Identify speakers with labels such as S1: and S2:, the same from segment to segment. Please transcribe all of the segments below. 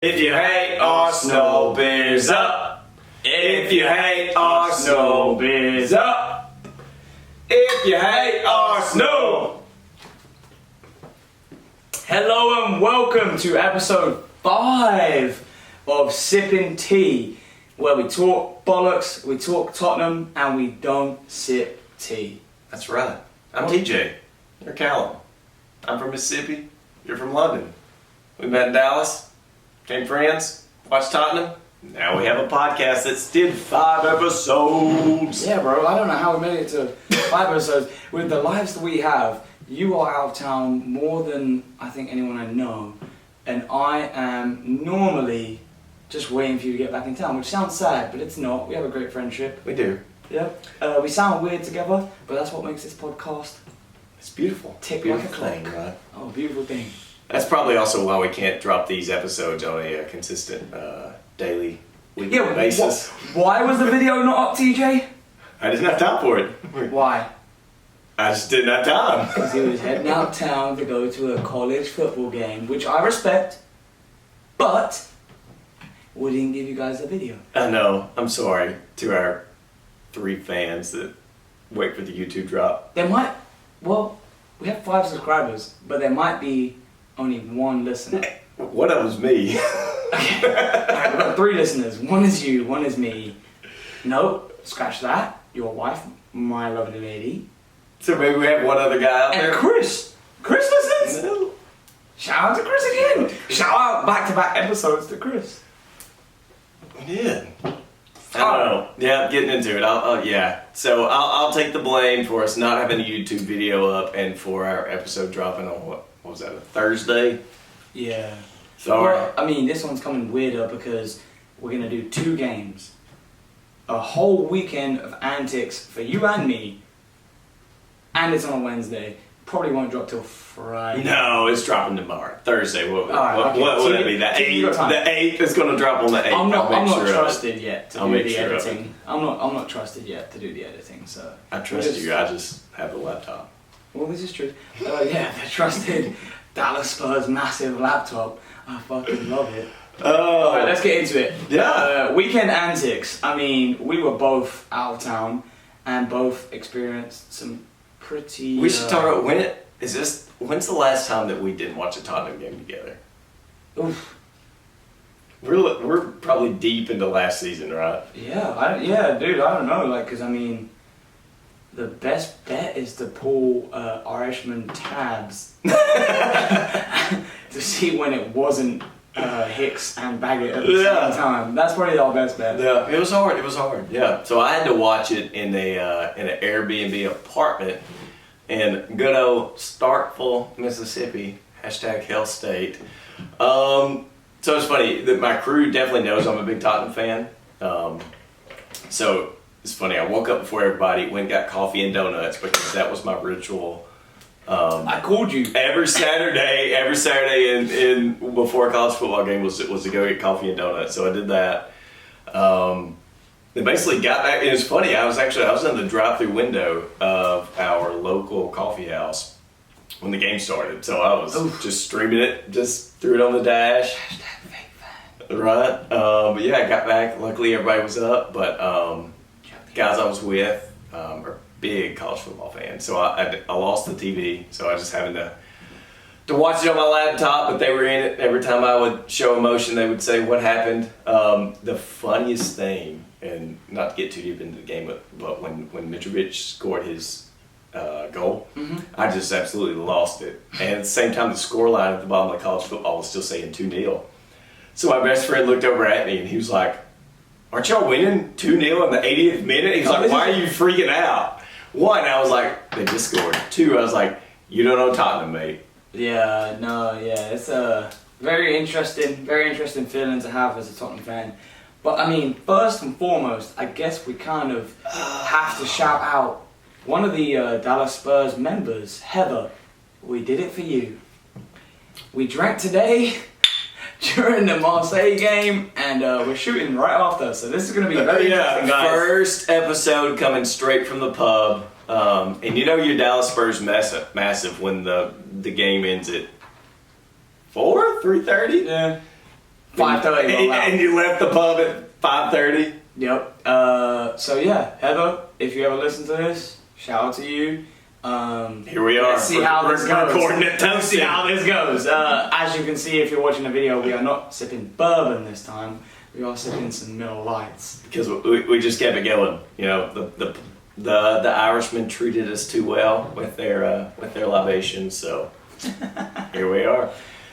S1: If you hate Arsenal, beers up. If you hate Arsenal, beers up. If you hate Arsenal. Hello and welcome to episode 5 of Sippin Tea, where we talk bollocks, we talk Tottenham, and we don't sip tea.
S2: That's right. I'm TJ. You're Callum. I'm from Mississippi. You're from London. We met in Dallas. Became friends. Watched Tottenham. Now we have a podcast that's did 5 episodes.
S1: Yeah, bro. I don't know how we made it to 5 episodes. With the lives that we have, you are out of town more than I think anyone I know, and I am normally just waiting for you to get back in town, which sounds sad, but it's not. We have a great friendship.
S2: We do.
S1: Yeah. We sound weird together, but that's what makes this podcast
S2: It's beautiful.
S1: tick
S2: Beautiful
S1: like a clock.
S2: thing, right?
S1: Oh, beautiful thing.
S2: That's probably also why we can't drop these episodes on a consistent daily, weekly basis.
S1: Why was the video not up, TJ?
S2: I didn't have time for it.
S1: Why?
S2: I just didn't have time.
S1: Because he was heading out of town to go to a college football game, which I respect, but we didn't give you guys a video.
S2: I know. I'm sorry to our 3 fans that wait for the YouTube drop.
S1: There might, we have 5 subscribers, but there might be only 1 listener.
S2: One of them's me.
S1: Okay, alright, we've got 3 listeners. 1 is you, 1 is me. Nope, scratch that. Your wife, my lovely lady.
S2: So maybe we have one other guy out there.
S1: And Chris. Chris listens?
S2: No.
S1: Shout out to Chris again. Shout out back-to-back episodes to Chris.
S2: We did. I don't know. Yeah, getting into it. So I'll take the blame for us not having a YouTube video up and for our episode dropping on what was that, a Thursday?
S1: Yeah.
S2: Sorry.
S1: Well, I mean, this one's coming weirder because we're going to do 2 games. A whole weekend of antics for you and me. And it's on a Wednesday. Probably won't drop till Friday.
S2: No, it's dropping tomorrow. Thursday. What
S1: okay.
S2: would it be? The 8th? The 8th is going to drop on the 8th.
S1: I'm not trusted yet to do the
S2: sure
S1: editing. I'm not trusted yet to do the editing, so...
S2: I trust you. I just have the laptop.
S1: Well, this is true. Yeah, the trusted Dallas Spurs massive laptop. I fucking love it. Alright, let's get into it.
S2: Yeah.
S1: Weekend antics. I mean, we were both out of town and both experienced some pretty...
S2: We should talk about when's the last time that we didn't watch a Tottenham game together?
S1: Oof.
S2: We're probably deep into last season, right?
S1: Yeah, dude, I don't know, because I mean, the best bet is to pull Irishman tabs to see when it wasn't Hicks and Baggett at the same time. That's probably our best bet.
S2: Yeah, it was hard. Yeah, so I had to watch it in an Airbnb apartment in good old Starkville, Mississippi. #Hell State. So it's funny that my crew definitely knows I'm a big Tottenham fan. So it's funny. I woke up before everybody, went and got coffee and donuts because that was my ritual.
S1: I called you
S2: every Saturday in before a college football game was to go get coffee and donuts. So I did that. They basically got back. It was funny. I was in the drive-through window of our local coffee house when the game started. So I was just streaming it, just threw it on the dash. Right. But yeah, I got back. Luckily, everybody was up. But guys I was with are big college football fans. So I lost the TV. So I just happened to watch it on my laptop. But they were in it. Every time I would show emotion, they would say, "What happened?" The funniest thing, and not to get too deep into the game, but when Mitrovic scored his goal, I just absolutely lost it. And at the same time, the scoreline at the bottom of the college football was still saying 2-0. So my best friend looked over at me and he was like, "Aren't y'all winning 2-0 in the 80th minute?" He was like, "Why are you freaking out?" 1, I was like, "They just scored." 2, I was like, "You don't know Tottenham, mate."
S1: It's a very interesting feeling to have as a Tottenham fan. But I mean, first and foremost, I guess we kind of have to shout out one of the Dallas Spurs members, Heather. We did it for you. We drank today during the Marseille game, and we're shooting right after, so this is going to be very interesting, guys.
S2: First episode coming straight from the pub, and you know your Dallas Spurs massive when the game ends at 3:30?
S1: Yeah. 5:30.
S2: And you left the pub at 5:30.
S1: Yep. So yeah, Heather, if you ever listen to this, shout out to you.
S2: Here we are.
S1: Let's see how this goes.
S2: Recording it.
S1: Let's see how this goes. As you can see, if you're watching the video, we are not sipping bourbon this time. We are sipping some Miller Lights.
S2: Because we just kept it going. You know, the Irishmen treated us too well with their libations. So here we are.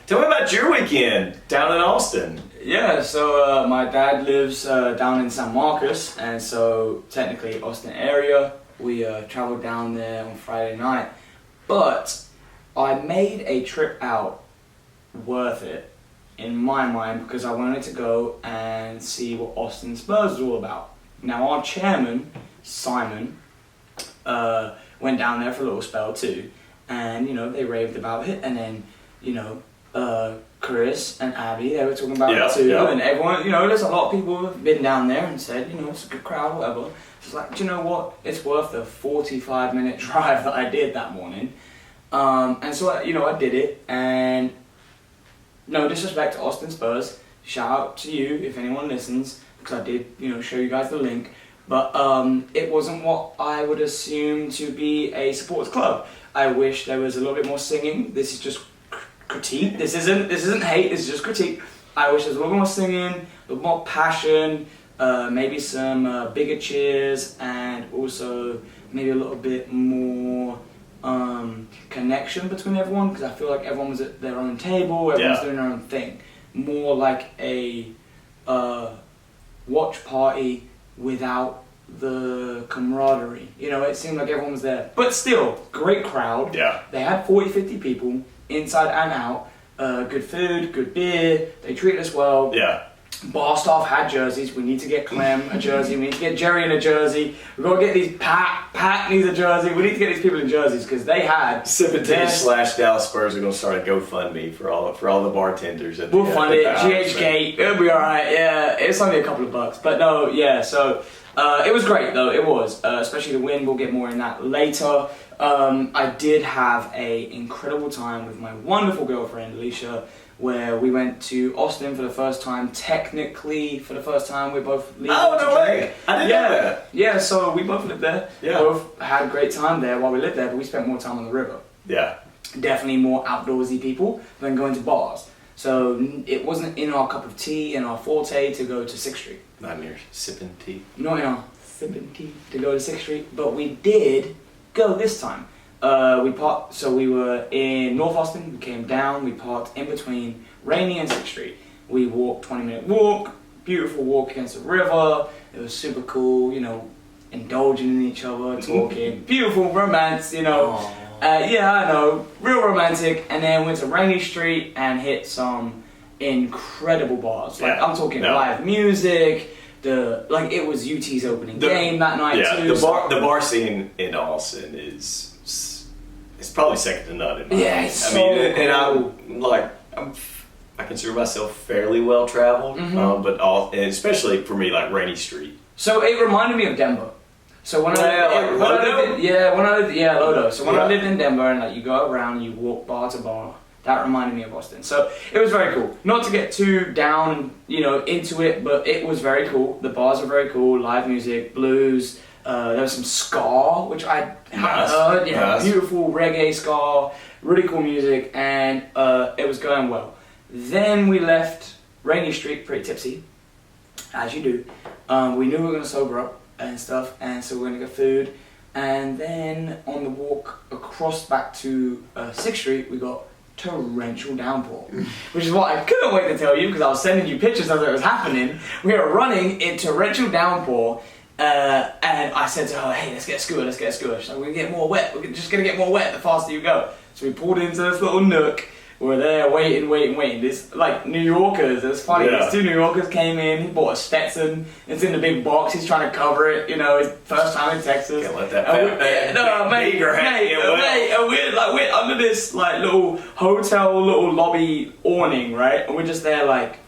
S2: Tell me about your weekend down in Austin.
S1: Yeah, so my dad lives down in San Marcos, and so technically Austin area. We traveled down there on Friday night, but I made a trip out worth it in my mind because I wanted to go and see what Austin Spurs was all about. Now our chairman, Simon, went down there for a little spell too, and you know, they raved about it, and then, you know, Chris and Abby, they were talking about it too, and everyone, you know, there's a lot of people who have been down there and said, you know, it's a good crowd, whatever. It's like, do you know what? It's worth the 45-minute drive that I did that morning. And so, you know, I did it, and no disrespect to Austin Spurs, shout out to you if anyone listens, because I did, you know, show you guys the link, but it wasn't what I would assume to be a supporters club. I wish there was a little bit more singing. This is just critique. This isn't hate. This is just critique. I wish there was a little more singing, a little more passion, maybe some bigger cheers, and also maybe a little bit more connection between everyone, because I feel like everyone was at their own table, everyone's doing their own thing. More like a watch party without the camaraderie. You know, it seemed like everyone was there. But still, great crowd.
S2: Yeah.
S1: They had 40, 50 people, inside and out. Good food, good beer. They treated us well.
S2: Yeah.
S1: Bar staff had jerseys. We need to get Clem a jersey. We need to get Jerry in a jersey. We've got to get these Pat needs a jersey. We need to get these people in jerseys because they had.
S2: Sippin Tea / Dallas Spurs are going to start a GoFundMe for all the bartenders.
S1: We'll fund it. GHK. It'll be alright. Yeah, it's only a couple of bucks, but no, yeah. So it was great though. It was, especially the win. We'll get more in that later. I did have a incredible time with my wonderful girlfriend Alicia, where we went to Austin for the first time. Technically, for the first time, we're both leaving.
S2: Oh, no way! I didn't know that.
S1: Yeah, so we both lived there.
S2: Yeah.
S1: Both had a great time there while we lived there, but we spent more time on the river.
S2: Yeah.
S1: Definitely more outdoorsy people than going to bars. So it wasn't in our cup of tea and our forte to go to 6th Street.
S2: Not in your Sippin Tea.
S1: Not in our Sippin Tea to go to 6th Street, but we did go this time. We were in North Austin, we came down, we parked in between Rainey and 6th Street. We walked 20-minute walk, beautiful walk against the river. It was super cool, you know, indulging in each other, talking, beautiful romance, you know. Yeah, I know, real romantic. And then went to Rainey Street and hit some incredible bars. Like, I'm talking live music. It was UT's opening game that night too.
S2: The bar scene in Austin is probably second to none in my
S1: opinion.
S2: It's
S1: so cool.
S2: And I consider myself fairly well traveled, and especially for me, like Rainey Street.
S1: So it reminded me of Denver. So when I lived in Denver, and like you go around, you walk bar to bar. That reminded me of Austin. So it was very cool. Not to get too down, you know, into it, but it was very cool. The bars were very cool. Live music, blues. There was some ska, which I hadn't heard. Yeah, nice. Beautiful reggae ska. Really cool music, and it was going well. Then we left Rainey Street pretty tipsy, as you do. We knew we were going to sober up and stuff, and so we're going to get food. And then on the walk across back to 6th Street, we got torrential downpour, which is what I couldn't wait to tell you because I was sending you pictures as it was happening. We were running in torrential downpour, and I said to her, "Hey, let's get a scooter. She's like, we're gonna get more wet. We're just gonna get more wet the faster you go." So we pulled into this little nook. We're there waiting. This, like, New Yorkers, it's funny, these two New Yorkers came in, he bought a Stetson, it's in the big box, he's trying to cover it, you know, his first time in Texas.
S2: Can't let that
S1: we're under this, like, little hotel, little lobby awning, right? And we're just there, like,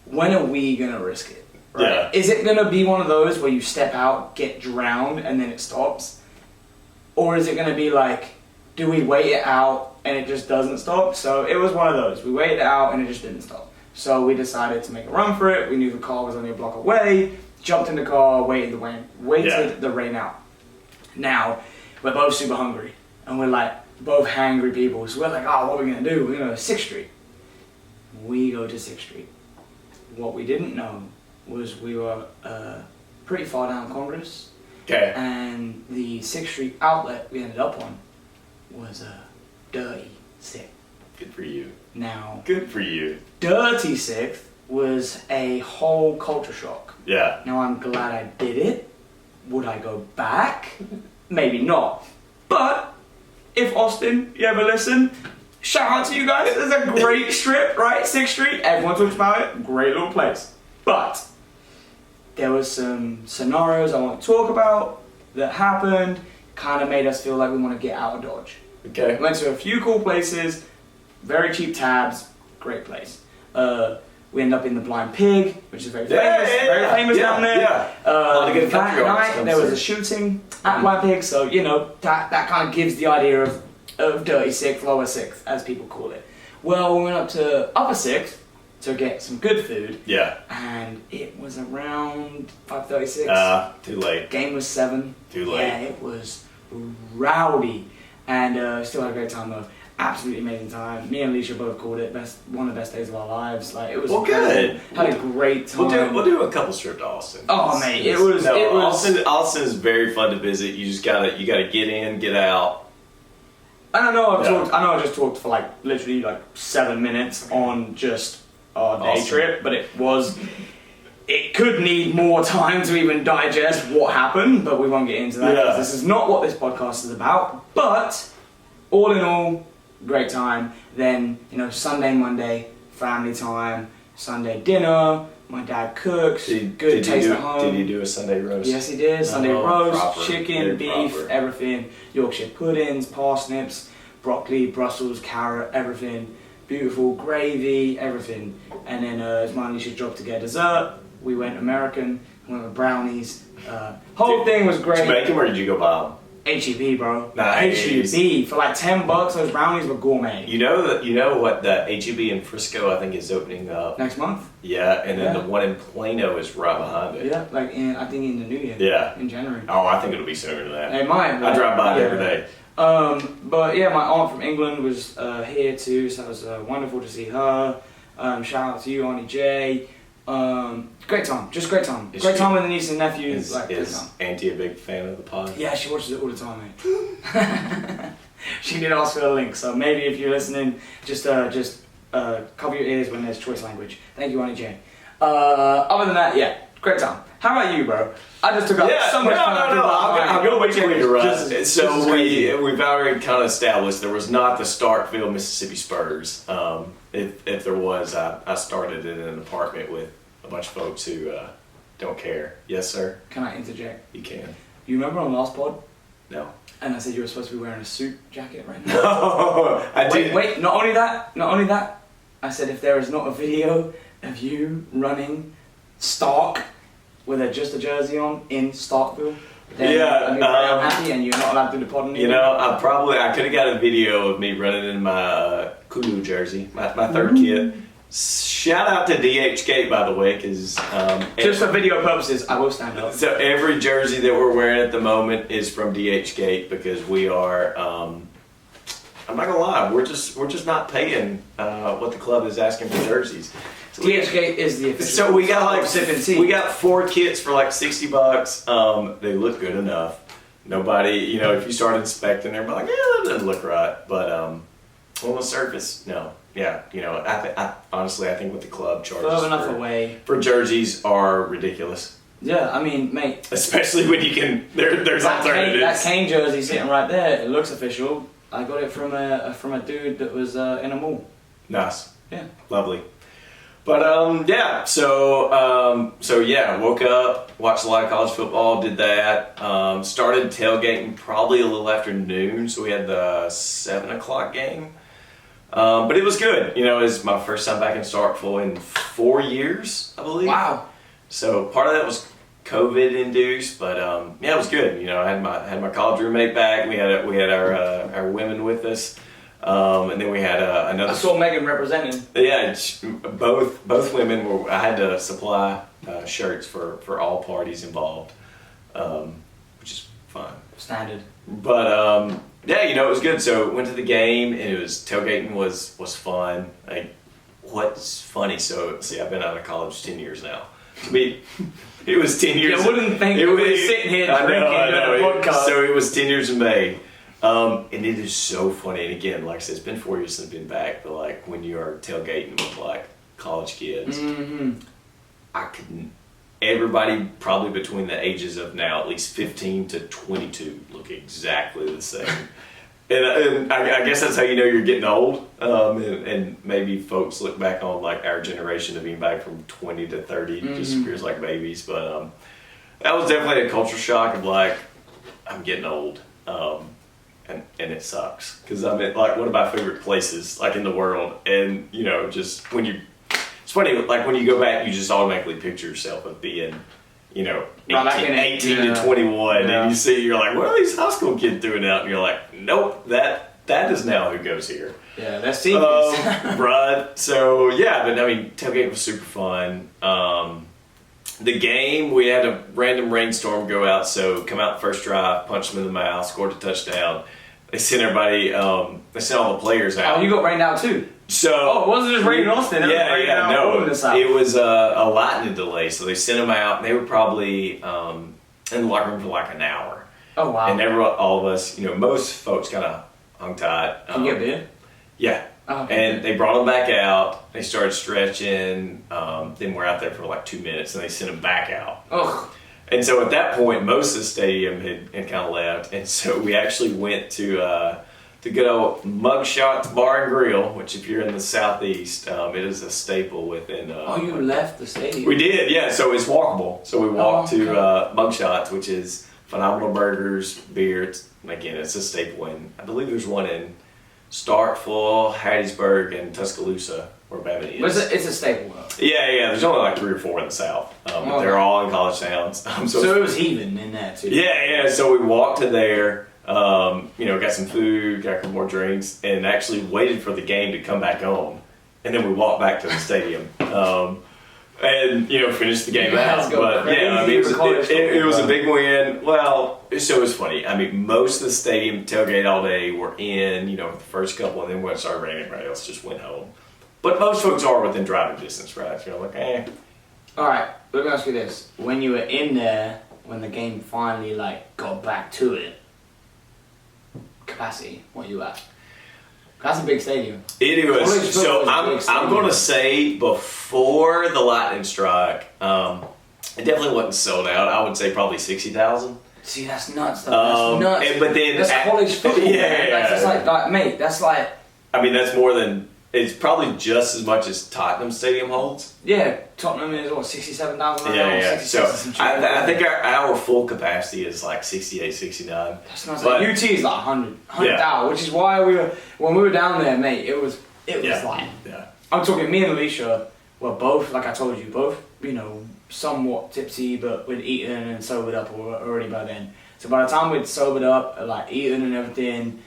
S1: when are we gonna risk it? Right? Yeah. Is it gonna be one of those where you step out, get drowned, and then it stops? Or is it gonna be like, do we wait it out and it just doesn't stop? So it was one of those. We waited it out and it just didn't stop. So we decided to make a run for it. We knew the car was only a block away. Jumped in the car, waited the rain out. Now, we're both super hungry. And we're like, both hangry people. So we're like, oh, what are we going to do? We're going to go to 6th Street. We go to 6th Street. What we didn't know was we were pretty far down Congress.
S2: Okay.
S1: And the 6th Street outlet we ended up on was Dirty 6th.
S2: Good for you.
S1: Now,
S2: Good for you.
S1: Dirty 6th was a whole culture shock.
S2: Yeah.
S1: Now, I'm glad I did it. Would I go back? Maybe not. But if Austin, you ever listen, shout out to you guys. It's a great strip, right? 6th Street. Everyone talks about it. Great little place. But there was some scenarios I want to talk about that happened. Kind of made us feel like we want to get out of Dodge.
S2: Okay.
S1: Went to a few cool places. Very cheap tabs. Great place. We end up in the Blind Pig, which is very famous down there.
S2: Yeah. A lot of good
S1: That
S2: country artists
S1: night
S2: come
S1: there was
S2: through.
S1: a shooting at Blind Pig, so you know that kind of gives the idea of Dirty 6th, Lower 6th, as people call it. Well, we went up to Upper 6th to get some good food.
S2: Yeah.
S1: And it was around 5:36.
S2: Too late.
S1: Game was 7.
S2: Too late.
S1: Yeah, it was rowdy, and still had a great time though. Absolutely amazing time. Me and Alicia both called it one of the best days of our lives. Like it was.
S2: Well, good.
S1: Had a great time.
S2: We'll do a couple trip to Austin.
S1: Oh mate, it was.
S2: Austin is very fun to visit. You just gotta get in, get out.
S1: I know I just talked for like literally like 7 minutes on just our day trip, but it could need more time to even digest what happened, but we won't get into that because this is not what this podcast is about. But all in all, great time. Then, Sunday, Monday, family time, Sunday dinner, my dad cooks, good taste at home.
S2: Did he do a Sunday roast?
S1: Yes, he did. Sunday roast,
S2: proper,
S1: chicken, beef, everything. Yorkshire puddings, parsnips, broccoli, Brussels, carrot, everything. Beautiful gravy, everything. And then it's my Alicia's job to get dessert. We went American, went with brownies. Whole thing was great.
S2: Did you make them or did you go buy them?
S1: H-E-B, bro.
S2: Nice.
S1: H-E-B. For like $10, those brownies were gourmet.
S2: You know what the H-E-B in Frisco I think is opening up
S1: Next month?
S2: Yeah, and then the one in Plano is right behind it.
S1: Yeah, like I think in the new year.
S2: Yeah.
S1: In January.
S2: Oh, I think it'll be sooner than that.
S1: It might.
S2: I drive by it every day.
S1: But yeah, my aunt from England was here too, so it was wonderful to see her. Shout out to you, Auntie J. Great time, just great time. Great time with the niece and nephew.
S2: Is Auntie a big fan of the pod?
S1: Yeah, she watches it all the time, mate. She did ask for a link, so maybe if you're listening, just cover your ears when there's choice language. Thank you, Auntie J. Other than that, yeah, great time. How about you, bro? I just took up so much time.
S2: No. I'll go with you, right? So we've already kind of established there was not the Starkville, Mississippi Spurs. If there was, I started in an apartment with a bunch of folks who don't care. Yes, sir?
S1: Can I interject?
S2: You can.
S1: You remember on last pod?
S2: No.
S1: And I said you were supposed to be wearing a suit jacket right now?
S2: No, I did.
S1: Wait, not only that, I said if there is not a video of you running Stark with just a jersey on in Starkville, then I'm happy and you're not allowed to do the pod anymore.
S2: I could have got a video of me running in my Kulu jersey, my third kit. Shout out to DHgate, by the way, because
S1: just for video purposes, I will stand up.
S2: So every jersey that we're wearing at the moment is from DHgate because we are. I'm not gonna lie, we're just not paying what the club is asking for jerseys. So
S1: DHgate is the official.
S2: So we got like
S1: Sippin Tea.
S2: We got 4 kits for like $60. They look good enough. Nobody, if you start inspecting, they're like, yeah, that doesn't look right. But on the surface, no. Yeah, I honestly, I think what the club charges for jerseys are ridiculous.
S1: Yeah, I mean, mate.
S2: Especially when you can, there's alternatives.
S1: That Kane jersey sitting right there, it looks official. I got it from a dude that was in a mall.
S2: Nice.
S1: Yeah.
S2: Lovely. But so woke up, watched a lot of college football, did that. Started tailgating probably a little after noon, so we had the 7 o'clock game. But it was good. It was my first time back in Starkville in 4 years, I believe.
S1: Wow.
S2: So part of that was COVID induced, but it was good. I had my college roommate back. We had our women with us. And then we had another.
S1: I saw Megan representing.
S2: Yeah, both women were. I had to supply shirts for all parties involved, which is fun.
S1: Standard.
S2: But yeah, it was good. So went to the game, and it was tailgating was fun. Like, what's funny? So see, I've been out of college 10 years now. To me, it was 10 years.
S1: You wouldn't think we were sitting here drinking on a podcast.
S2: So it was 10 years in May. And it is so funny. And again, like I said, it's been 4 years since I've been back. But like when you are tailgating with like college kids, I couldn't. Everybody probably between the ages of now at least 15 to 22 look exactly the same. And I guess that's how you know you're getting old. And maybe folks look back on like our generation of being back from 20 to 30 just appears like babies. But that was definitely a culture shock of like, I'm getting old. And it sucks because I'm at like one of my favorite places like in the world. And just when it's funny, like when you go back, you just automatically picture yourself of being, 18 to 21, and you see, you're like, what are these high school kids doing out? And you're like, nope, that is now who goes here.
S1: Yeah, that's seniors.
S2: Right. So yeah, but I mean, tailgate was super fun. The game, we had a random rainstorm go out, so come out the first drive, punched them in the mouth, scored a touchdown. They sent everybody, they sent all the players out.
S1: Oh, you got rained out too?
S2: So
S1: it wasn't just raining in Austin.
S2: It was a lightning delay, so they sent them out. And they were probably in the locker room for like an hour.
S1: Oh wow!
S2: And all of us, most folks kind of hung tight.
S1: Can you get beer?
S2: Yeah.
S1: Oh, okay.
S2: And they brought them back out. They started stretching. Then we're out there for like 2 minutes, and they sent them back out.
S1: Ugh.
S2: And so at that point, most of the stadium had kind of left, and so we actually went to good old Mugshots Bar and Grill, which if you're in the southeast, it is a staple within.
S1: You left the stadium?
S2: We did, yeah. So it's walkable. So we walked to Mugshots, which is phenomenal burgers, beer. It's a staple, and I believe there's one in Starkville, Hattiesburg, and Tuscaloosa, where Babbitt is.
S1: But it's a staple, though.
S2: Yeah. There's only like 3 or 4 in the south. But they're all in college towns.
S1: So it was heaving in that too.
S2: Yeah. So we walked to there. Got some food, got a couple more drinks, and actually waited for the game to come back on, and then we walked back to the stadium, and finished the game out. But yeah, I mean, it was a big win. Well, so it was funny. I mean, most of the stadium tailgate all day were in, the first couple, and then when it started raining, everybody else just went home. But most folks are within driving distance, right? So you're like,
S1: All right, let me ask you this: when you were in there, when the game finally got back to it. Capacity, what you at? That's a big stadium.
S2: It was. So I'm going to say before the lightning strike, it definitely wasn't sold out. I would say probably 60,000.
S1: See, that's nuts. Though. That's nuts.
S2: But then
S1: that's college football. Yeah. That's like, mate. That's like.
S2: I mean, that's more than. It's probably just as much as Tottenham Stadium holds.
S1: Yeah, Tottenham is what 67,000.
S2: Yeah. So I think our full capacity is like 68, 69.
S1: That's not like UT is like 100,000, which is why when we were down there, mate. It was like.
S2: Yeah.
S1: I'm talking. Me and Alicia were both, like I told you, somewhat tipsy, but we'd eaten and sobered up already by then. So by the time we'd sobered up, eaten and everything,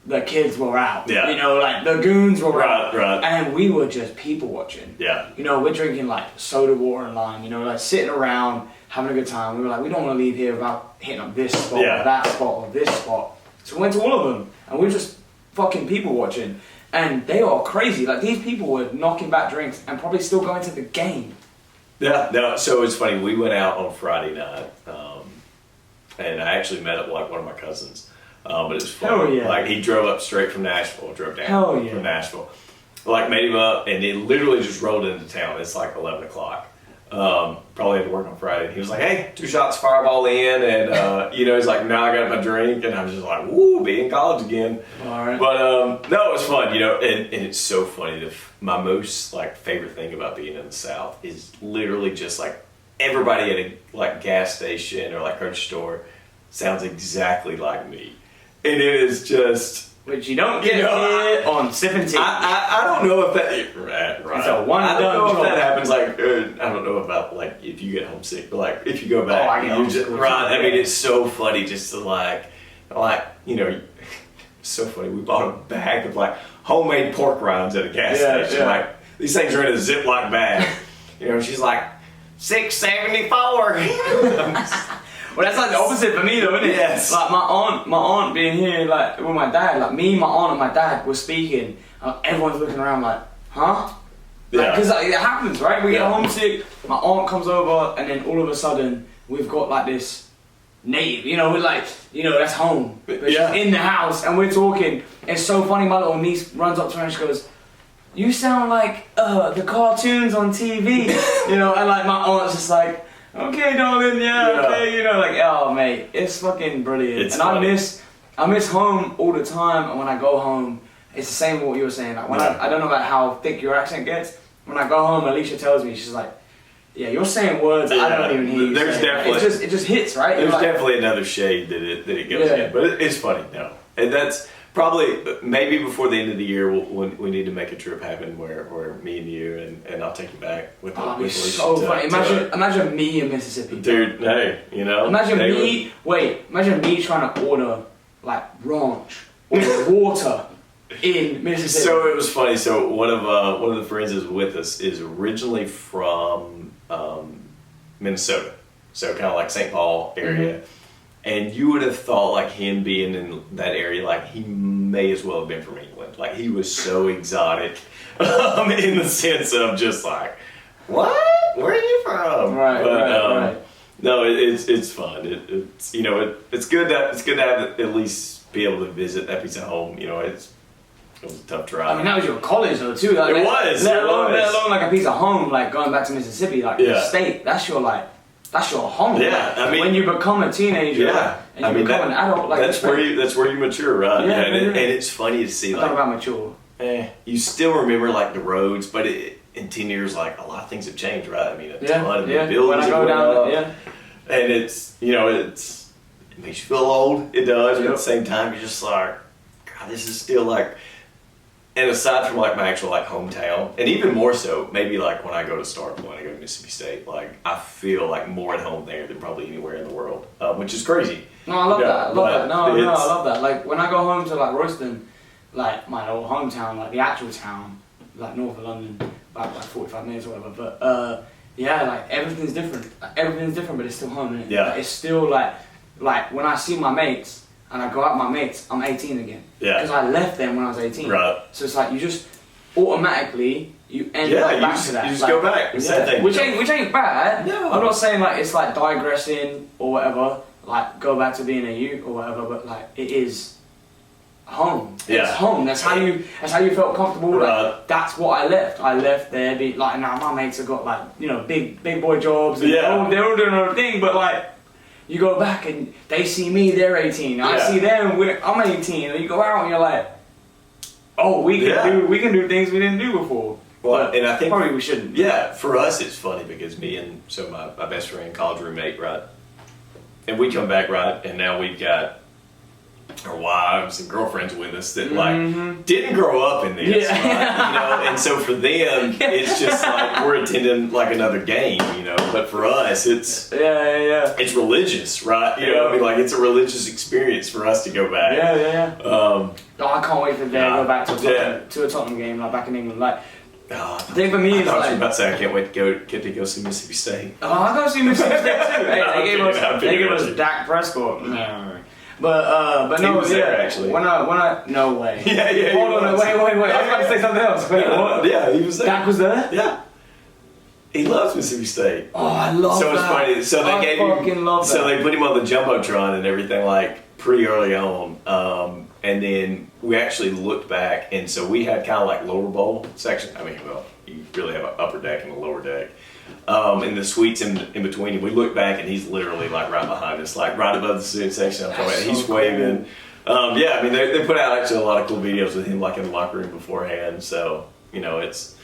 S1: the kids were out.
S2: Yeah.
S1: The goons were out.
S2: Right.
S1: And we were just people watching.
S2: Yeah.
S1: We're drinking soda water and lime, sitting around, having a good time. We were we don't want to leave here without hitting up this spot or that spot or this spot. So we went to all of them and we were just fucking people watching. And they are crazy. These people were knocking back drinks and probably still going to the game.
S2: Yeah, no, so it's funny. We went out on Friday night, and I actually met up one of my cousins. But it was fun.
S1: Hell yeah.
S2: He drove up straight from Nashville, drove down from Nashville. Made him up, and he literally just rolled into town. It's 11 o'clock. Probably had to work on Friday. He was like, hey, 2 shots Fireball in, and he's like, now I got my drink, and I was just like, woo, be in college again.
S1: All right.
S2: But no, it was fun, and it's so funny. My most favorite thing about being in the South is literally just everybody at a gas station or grocery store sounds exactly like me. And it is just...
S1: Which you don't get here on Sippin Tea.
S2: I don't know if that... Right.
S1: It's a one-and-done
S2: I don't know
S1: job.
S2: if that happens, I don't know about, if you get homesick, but, if you go back...
S1: I get homesick.
S2: Right, I mean, it's so funny just to, so funny. We bought a bag of like homemade pork rinds at a gas station.
S1: Yeah.
S2: Like these things are in a Ziploc bag. You know, she's like $6.74.
S1: Well, that's like the opposite for me though, isn't it?
S2: Yes.
S1: Like my aunt being here, like with my dad, like me, my aunt, and my dad were speaking. Everyone's looking around like, huh? Because it happens, right? We get homesick. My aunt comes over, and then all of a sudden we've got like this native. You know, we're like, that's home. But she's in the house, and we're talking. It's so funny. My little niece runs up to her and she goes, "You sound like the cartoons on TV." And like my aunt's just like, "Okay, darling, okay," like, oh mate, it's fucking brilliant.
S2: It's
S1: and
S2: funny.
S1: I miss home all the time, and when I go home, it's the same with what you were saying. Like when I don't know about how thick your accent gets. When I go home, Alicia tells me, she's like, "Yeah, you're saying words I don't even hear you
S2: There's
S1: saying."
S2: definitely
S1: It just hits, right?
S2: There's
S1: like,
S2: definitely another shade that it goes in, but it's funny. No, and that's probably maybe before the end of the year we need to make a trip happen where me and you and I'll take you back with Alicia.
S1: So funny. Imagine me in Mississippi,
S2: dude. Hey,
S1: Imagine me trying to order like ranch or water in Mississippi.
S2: So it was funny. So one of the friends is with us is originally from Minnesota, so kind of like St. Paul area. Mm-hmm. And you would have thought, like, him being in that area, like, he may as well have been from England. Like, he was so exotic in the sense of just like, what? Where are you from?
S1: Right.
S2: No, it's fun. It's good to have at least be able to visit that piece of home. It was a tough drive.
S1: I mean, that was your college though too. Like,
S2: it was.
S1: Let alone like a piece of home, like going back to Mississippi, like the state. That's your home.
S2: Yeah, I mean,
S1: when you become a teenager, and you become an adult, like
S2: that's where you mature, right?
S1: Yeah,
S2: and it's funny to see.
S1: Talk about mature.
S2: You still remember like the roads, but in 10 years, like a lot of things have changed, right? I mean, a ton of the buildings
S1: when I go down,
S2: and it's it makes you feel old. It does, but at the same time, you're just like, God, this is still like. And aside from like my actual like hometown, and even more so, maybe like when I go to Starkville and I go to Mississippi State, like I feel like more at home there than probably anywhere in the world, which is crazy.
S1: No, I love that. I love that. No, I love that. Like when I go home to like Royston, like my old hometown, like the actual town, like north of London, about like 45 minutes or whatever. But like everything's different. Everything's different, but it's still home, isn't it?
S2: Yeah.
S1: Like, it's still like when I see my mates. And I go out with my mates, I'm 18 again. Yeah. Because I left them when I was 18.
S2: Right.
S1: So it's like you just automatically you end up back to that.
S2: You just go back.
S1: Which ain't bad.
S2: No.
S1: I'm not saying like it's like digressing or whatever. Like go back to being a youth or whatever. But like it is home.
S2: Yeah.
S1: It's home. That's how you felt comfortable.
S2: Right.
S1: Like that's what I left. I left there. Like now my mates have got like big boy jobs. And they're all doing their thing. But like. You go back and they see me, they're 18. I see them, I'm 18. And you go out and you're like, oh, we can do things we didn't do before.
S2: Well, and I think
S1: probably we shouldn't.
S2: Yeah, for us it's funny because me and my best friend, college roommate, right, and we come back, right, and now we've got our wives and girlfriends with us that like didn't grow up in this, right? And so for them it's just like we're attending like another game, but for us it's it's religious, right? I mean, like it's a religious experience for us to go back.
S1: I can't wait for them to go back to a Tottenham game, like back in England. Like the thing for me is
S2: I
S1: like,
S2: was about to say I can't wait to go see Mississippi State.
S1: Oh, I go see Mississippi State too. Hey, they gave us Dak Prescott. No. But no,
S2: he was there actually.
S1: When I no way. Hold on, wait. I was about to say something else. Wait, what?
S2: Yeah, he was there.
S1: Dak was there.
S2: Yeah. He loves Mississippi State.
S1: Oh, I love that.
S2: So it's funny. So they gave him.
S1: Love that.
S2: So they put him on the jumbotron and everything like pretty early on. And then we actually looked back, and so we had kind of like lower bowl section. I mean, well, you really have an upper deck and a lower deck. And the suites in between. We look back and he's literally like right behind us, like right above the student section. He's waving. Cool. I mean they put out actually a lot of cool videos with him like in the locker room beforehand. So it's.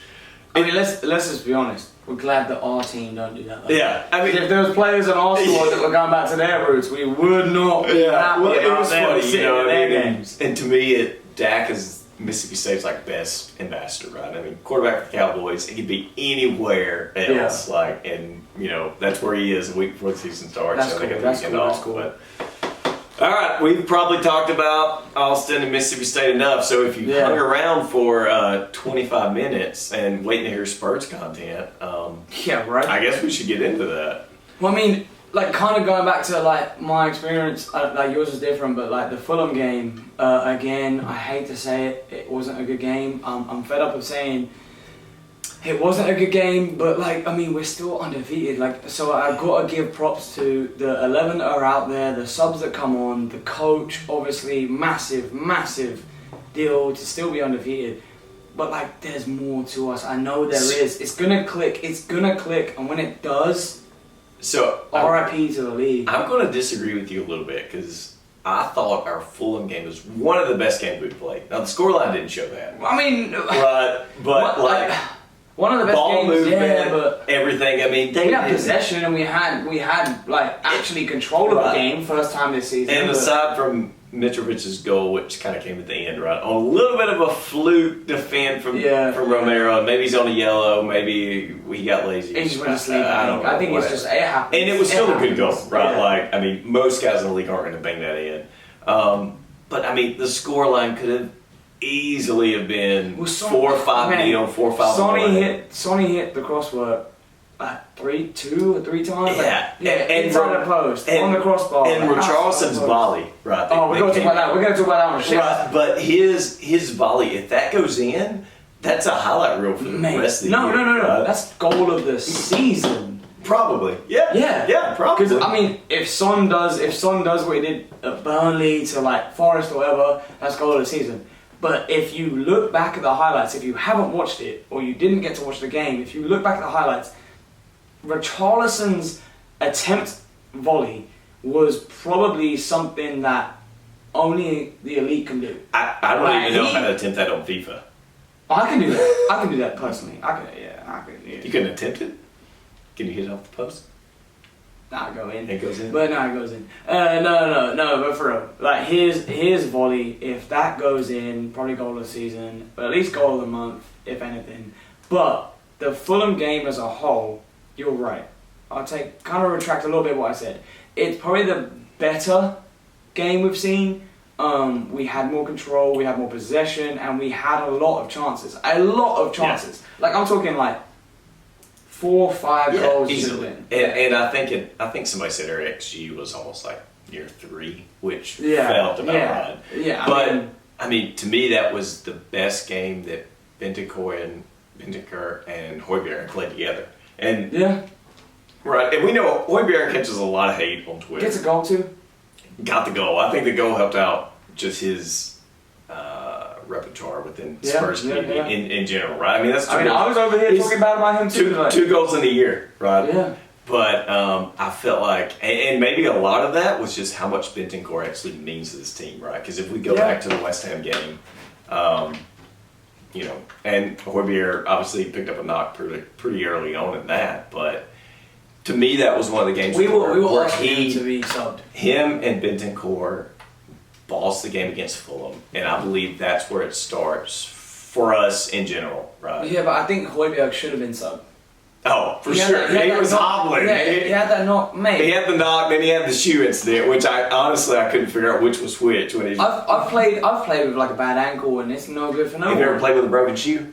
S1: I mean, let's just be honest. We're glad that our team don't do that. Though.
S2: Yeah, I mean,
S1: if there was players in our squad that were going back to their roots, we would not be happy
S2: well,
S1: about them sitting in their games.
S2: And to me, Dak is Mississippi State's like best ambassador, right? I mean, quarterback for the Cowboys, he could be anywhere else, and that's where he is a week before the season starts.
S1: That's cool. That's cool.
S2: But All right, we've probably talked about Austin and Mississippi State enough. So if you hung around for 25 minutes and waiting to hear Spurs content,
S1: yeah, right.
S2: I guess we should get into that.
S1: Well, I mean, like, kind of going back to like my experience, like yours is different, but like the Fulham game, again, I hate to say it, it wasn't a good game. I'm fed up of saying it wasn't a good game, but like, I mean, we're still undefeated. Like, so I've got to give props to the 11 that are out there, the subs that come on, the coach, obviously, massive deal to still be undefeated. But like, there's more to us. I know there is. It's gonna click. And when it does,
S2: so
S1: RIP to the league.
S2: I'm going to disagree with you a little bit because I thought our Fulham game was one of the best games we played. Now the scoreline didn't show that.
S1: I mean,
S2: but like
S1: one of the best
S2: ball
S1: games,
S2: movement,
S1: but
S2: everything. I mean,
S1: we had possession and we had like actually control of the game first time this season.
S2: And aside from Mitrovic's goal, which kind of came at the end, right, on a little bit of a fluke defend from Romero, and maybe he's on a yellow, maybe he got lazy.
S1: He just went to sleep.
S2: I think
S1: it's just it happens.
S2: And it was still a good goal, right?
S1: Yeah.
S2: Like, I mean, most guys in the league aren't going to bang that in. But I mean, the scoreline could have easily have been 4-5 nil, 4-5.
S1: Sonny hit the crosswork. 3 times?
S2: Yeah.
S1: And inside the post, on the crossbar.
S2: And Richarlison's volley, right?
S1: We're going to talk about that. We're going to talk about that one. Shit.
S2: Right, but his volley, if that goes in, that's a highlight reel for the rest of the year.
S1: No.
S2: Right?
S1: That's goal of the season.
S2: Probably. Yeah, probably.
S1: Because, I mean, if Son does what he did at Burnley to, like, Forest or whatever, that's goal of the season. But if you look back at the highlights, if you haven't watched it, or you didn't get to watch the game, if you look back at the highlights, Richarlison's attempt volley was probably something that only the elite can do.
S2: I don't even know how to attempt that on FIFA.
S1: I can do that. I can do that personally. I can. Yeah.
S2: You can attempt it? Can you hit it off the post?
S1: Nah, go in.
S2: It goes in?
S1: But no, it goes in. No, but for real. Like, his volley, if that goes in, probably goal of the season, but at least goal of the month, if anything. But the Fulham game as a whole, you're right. I'll kind of retract a little bit what I said. It's probably the better game we've seen. We had more control, we had more possession, and we had a lot of chances. Yeah. Like, I'm talking like 4 or 5 goals
S2: easily. And I think somebody said our XG was almost like near 3, which felt about right.
S1: Yeah,
S2: but I mean, to me, that was the best game that Bentancur and Højbjerg played together. And right, and we know Højbjerg catches a lot of hate on Twitter.
S1: Gets a goal too.
S2: Got the goal. I think the goal helped out just his repertoire within Spurs community in general, right? I mean,
S1: I was over here talking bad about him too.
S2: Two goals in a year, right?
S1: Yeah.
S2: But I felt like, and maybe a lot of that was just how much Bentancur actually means to this team, right? Because if we go back to the West Ham game, you know, and Højbjerg obviously picked up a knock pretty early on in that, but to me that was one of the games
S1: we
S2: where
S1: were him to be subbed.
S2: Him and Bentancur bossed the game against Fulham, and I believe that's where it starts for us in general, right?
S1: Yeah, but I think Højbjerg should have been subbed.
S2: Oh, for sure. He was hobbling.
S1: Yeah, he had that knock, mate.
S2: He had the knock, then he had the shoe incident, which I couldn't figure out which was which when he.
S1: I've played with like a bad ankle, and it's no good for no one.
S2: Have you ever played with a broken shoe?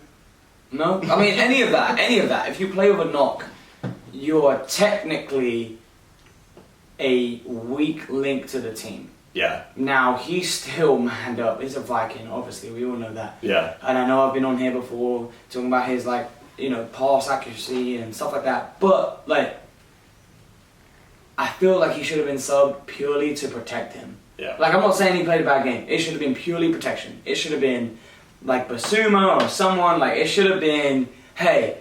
S1: No, I mean any of that. If you play with a knock, you are technically a weak link to the team.
S2: Yeah.
S1: Now, he's still manned up. He's a Viking, obviously. We all know that.
S2: Yeah.
S1: And I know I've been on here before talking about his, like, you know, pass accuracy and stuff like that. But, like, I feel like he should have been subbed purely to protect him.
S2: Yeah.
S1: Like, I'm not saying he played a bad game. It should have been purely protection. It should have been, like, Basuma or someone. Like, it should have been, hey,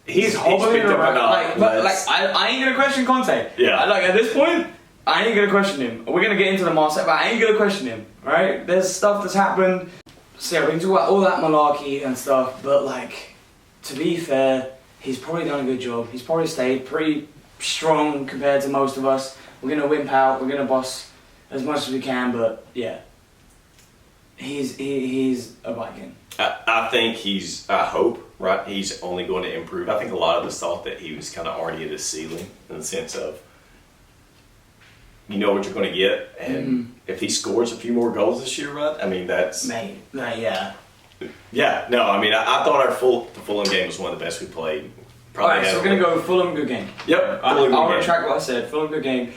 S1: he's hobbling around. I ain't going to question Conte.
S2: Yeah.
S1: Like, at this point, I ain't gonna question him. We're gonna get into the Marseille, but I ain't gonna question him, right? There's stuff that's happened. So yeah, we can talk about all that malarkey and stuff, but like, to be fair, he's probably done a good job. He's probably stayed pretty strong compared to most of us. We're gonna wimp out, we're gonna boss as much as we can, but yeah. He's a Viking.
S2: I think I hope, right, he's only going to improve. I think a lot of us thought that he was kind of already at his ceiling in the sense of you know what you're going to get, and if he scores a few more goals this year, right? I mean, that's
S1: yeah.
S2: Yeah, no, I mean, I thought the Fulham game was one of the best we played. Probably.
S1: Alright, so we're going to go with Fulham, good game.
S2: Yep,
S1: I'll retract what I said. Fulham, good game.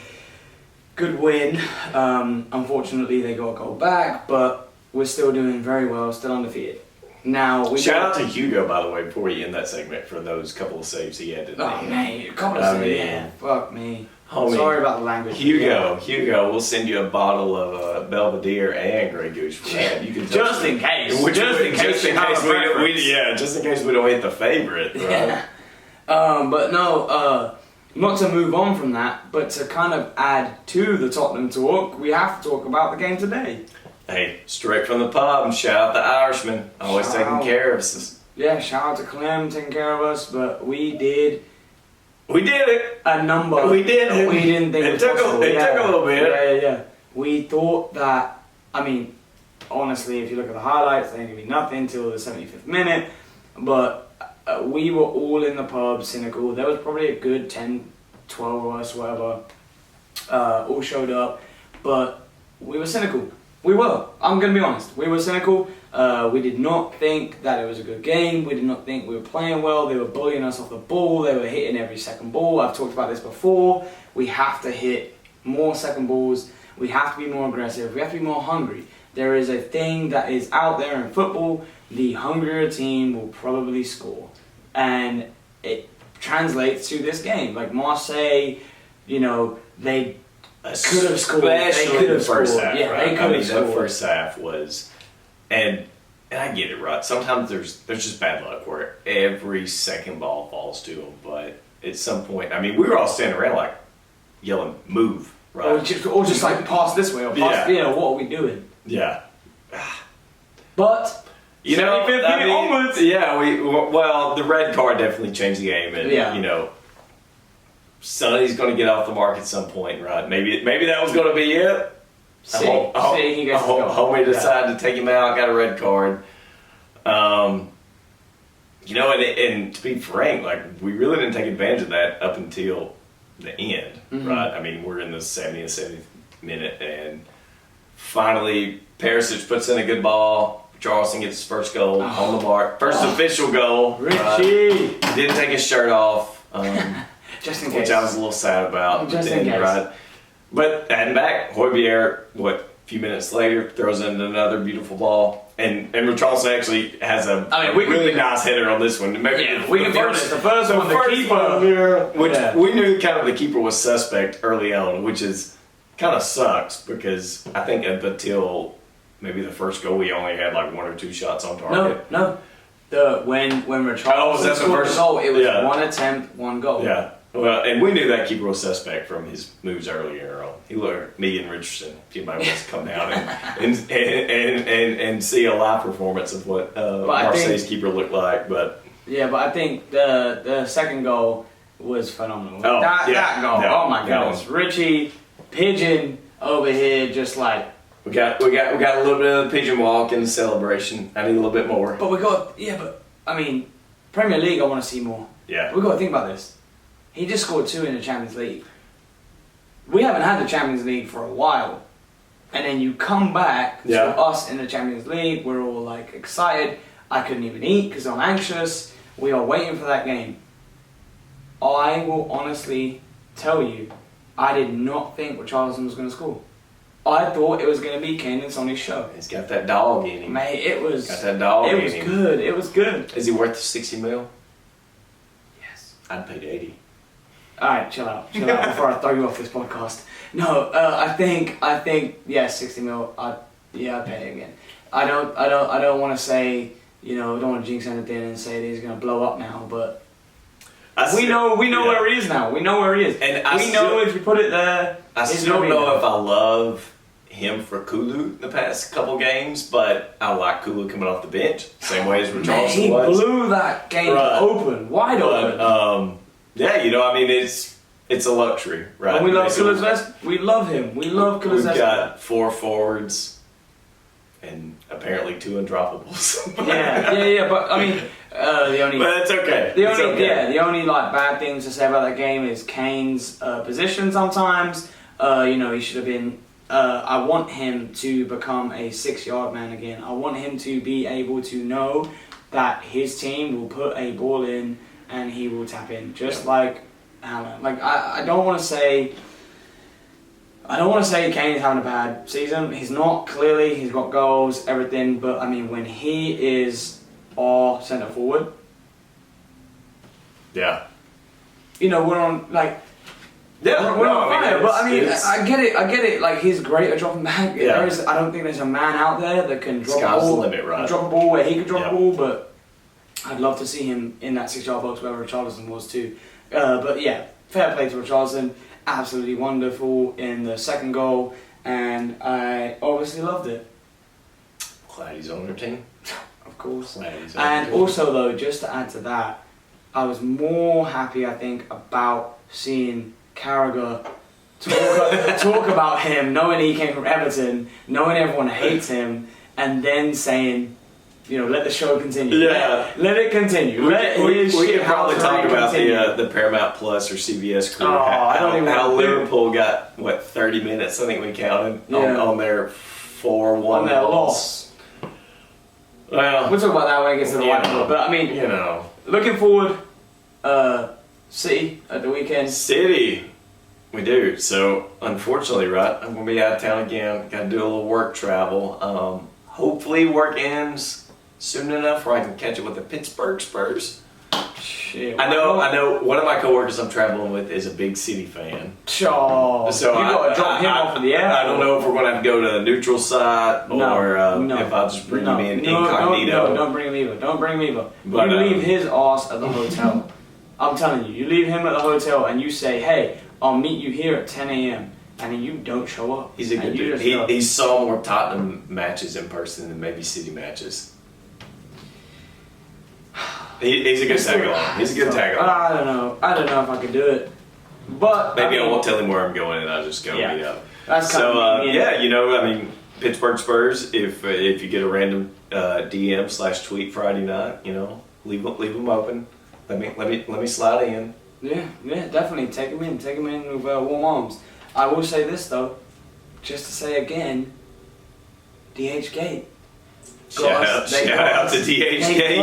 S1: Good win. Unfortunately, they got a goal back, but we're still doing very well, still undefeated. Now,
S2: shout out to Hugo, by the way, before we end that segment, for those couple of saves he had.
S1: Oh, man, a couple of saves, yeah. Fuck me.
S2: Homie,
S1: sorry about the language.
S2: Hugo, we'll send you a bottle of Belvedere and Grey Goose for that. You can
S1: just in case. Just in case
S2: we don't hit the favorite, right?
S1: Yeah. But no, not to move on from that, but to kind of add to the Tottenham talk, we have to talk about the game today.
S2: Hey, straight from the pub, and shout out the Irishman, always taking care of us.
S1: Yeah, shout out to Clem taking care of us, but we did
S2: it.
S1: A number.
S2: We did it.
S1: We didn't think
S2: it took a little bit.
S1: Yeah. We thought that, I mean, honestly, if you look at the highlights, they ain't gonna be nothing till the 75th minute, but we were all in the pub, cynical. There was probably a good 10, 12 of us, whatever, all showed up, but we were cynical. We were. I'm going to be honest. We were cynical. We did not think that it was a good game. We did not think we were playing well. They were bullying us off the ball. They were hitting every second ball. I've talked about this before. We have to hit more second balls. We have to be more aggressive. We have to be more hungry. There is a thing that is out there in football. The hungrier team will probably score. And it translates to this game. Like Marseille, you know, they could have scored. They could have scored.
S2: Half,
S1: yeah,
S2: right?
S1: they could have scored.
S2: That first half was, and I get it, right? Sometimes there's just bad luck where every second ball falls to them. But at some point, I mean, we were all standing around like yelling, "Move!" Right?
S1: Or just like pass this way or pass. You know, what are we doing?
S2: Yeah.
S1: But
S2: you know,
S1: 75th minute onwards.
S2: Yeah, well, the red card definitely changed the game, and you know, Sonny's going to get off the mark at some point, right? Maybe that was going to be it. Homie decided to take him out, got a red card. You know, and to be frank, like we really didn't take advantage of that up until the end, right? I mean, we're in the 70th, 70th minute, and finally Perisic puts in a good ball. Charleston gets his first goal on the mark. First official goal.
S1: Richie!
S2: Didn't take his shirt off.
S1: Just in case.
S2: Which I was a little sad about.
S1: Just in case.
S2: Right? But adding back, Højbjerg, a few minutes later, throws in another beautiful ball. And Richarlison actually has a really nice header on this one. Maybe
S1: we can be honest. The first one, the keeper.
S2: Which we knew kind of the keeper was suspect early on, which is kind of sucks because I think up until maybe the first goal, we only had like one or two shots on target.
S1: No. When Richarlison scored the goal, it was one attempt, one goal.
S2: Yeah. Well, and we knew that keeper was suspect from his moves earlier on. He looked me and Richardson. If anybody wants to come down and see a live performance of what Marseille's keeper looked like, but
S1: I think the second goal was phenomenal.
S2: Oh,
S1: that goal, oh my goodness, Richie Pigeon over here, just like.
S2: We got a little bit of the pigeon walk in the celebration. I need a little bit more.
S1: But I mean, Premier League, I want to see more.
S2: Yeah.
S1: We've got to think about this. He just scored 2 in the Champions League. We haven't had the Champions League for a while. And then you come back to us in the Champions League. We're all like excited. I couldn't even eat because I'm anxious. We are waiting for that game. I will honestly tell you, I did not think Richarlison was going to score. I thought it was going to be Kane and Sonny's show.
S2: He's got that dog in him.
S1: Mate, it was...
S2: Got that dog in him.
S1: It was good. It was good.
S2: Is he worth the 60 mil?
S1: Yes.
S2: I'd paid 80.
S1: Alright, chill out before I throw you off this podcast. No, I think, 60 mil, I'd pay it again. I don't want to say, you know, I don't want to jinx anything and say that he's going to blow up now, but we know where he is now. We know where he is. And we know if you put it there,
S2: I still don't know if I love him for Kulu the past couple games, but I like Kulu coming off the bench, same way as Richarlison was.
S1: He blew that game open, wide open.
S2: Yeah, you know, I mean, it's a luxury, right?
S1: And we love Kulusevski. We love him. We love Kulusevski.
S2: We've got 4 forwards and apparently 2 undroppables.
S1: yeah. But I mean, the only.
S2: But it's okay.
S1: The only like bad things to say about that game is Kane's position sometimes. He should have been. I want him to become a 6-yard man again. I want him to be able to know that his team will put a ball in and he will tap in, just like Allen. Like I don't want to say. I don't want to say Kane is having a bad season. He's not. Clearly, he's got goals, everything. But I mean, when he is our centre forward,
S2: yeah,
S1: we're on like.
S2: Yeah,
S1: we're on fire. But I mean,
S2: it's-
S1: I get it. Like he's great at dropping back.
S2: Yeah.
S1: I don't think there's a man out there that can drop
S2: Sky's
S1: a ball.
S2: the limit, right?
S1: Drop a ball where he could drop
S2: Yeah.
S1: a ball, but I'd love to see him in that 6-yard box where Richarlison was too. But yeah, fair play to Richarlison. Absolutely wonderful in the second goal, and I obviously loved it.
S2: Glad he's on their team.
S1: Of course.
S2: Glad he's on
S1: And
S2: their team.
S1: also though, just to add to that, I was more happy, I think, about seeing Carragher talk about him, knowing he came from Everton, knowing everyone hates him, and then saying, let the show continue.
S2: Yeah.
S1: Let it continue.
S2: We could probably talk about
S1: continue.
S2: the Paramount Plus or CBS crew.
S1: Oh, I don't even
S2: how
S1: wanna do it.
S2: Liverpool got 30 minutes, I think we counted,
S1: Yeah.
S2: on their 4-1
S1: on their loss.
S2: Well,
S1: We'll talk about that when it gets to the whiteboard. But I mean, looking forward, City at the weekend.
S2: City, we do. So unfortunately, right, I'm gonna be out of town again. Got to do a little work travel. Hopefully, work ends soon enough where I can catch it with the Pittsburgh Spurs.
S1: Shit.
S2: I know. One of my coworkers I'm traveling with is a big City fan.
S1: Sure.
S2: So
S1: you got to drop him off of the air.
S2: I don't know if we're gonna have to go to a neutral site or
S1: No.
S2: if I'll just bring him in
S1: No,
S2: incognito.
S1: don't bring him either. Don't bring him either.
S2: But,
S1: you leave his ass at the hotel. I'm telling you, you leave him at the hotel and you say, hey, I'll meet you here at 10 a.m. and then you don't show up.
S2: He's a good
S1: And you
S2: dude.
S1: just go.
S2: He saw more Tottenham matches in person than maybe City matches. He's a good tag along. He's a good tag along.
S1: I don't know if I could do it. But
S2: Maybe I
S1: mean,
S2: won't tell him where I'm going and I'll just go meet up.
S1: That's kind of me,
S2: yeah, Pittsburgh Spurs. If you get a random DM/tweet Friday night, leave them open. Let me slide in.
S1: Yeah, definitely take him in with warm arms. I will say this though, just to say again, DH Gate.
S2: Shout out to DHK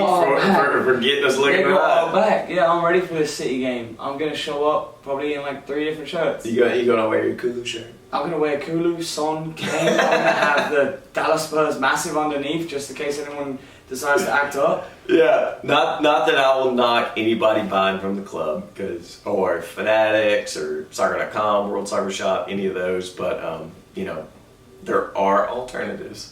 S2: for getting us
S1: They
S2: looking
S1: got our
S2: right.
S1: back. Yeah, I'm ready for this City game. I'm gonna show up probably in like 3 different shirts.
S2: You gonna wear your Kulu shirt?
S1: I'm gonna wear Kulu, Son, Kane. I'm gonna have the Dallas Spurs massive underneath just in case anyone decides to act up.
S2: Yeah, not that I will knock anybody buying from the club, or Fanatics or Soccer.com, World Soccer Shop, any of those. But there are alternatives.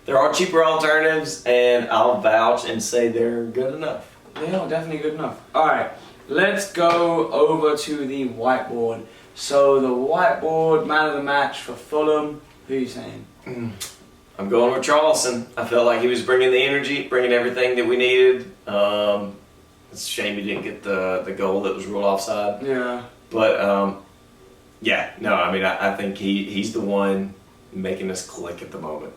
S2: There are cheaper alternatives, and I'll vouch and say they're good enough.
S1: They are definitely good enough. All right, let's go over to the whiteboard. So the whiteboard man of the match for Fulham. Who are you saying?
S2: I'm going with Charleston. I felt like he was bringing the energy, bringing everything that we needed. It's a shame he didn't get the goal that was ruled offside.
S1: Yeah.
S2: But I think he's the one making us click at the moment.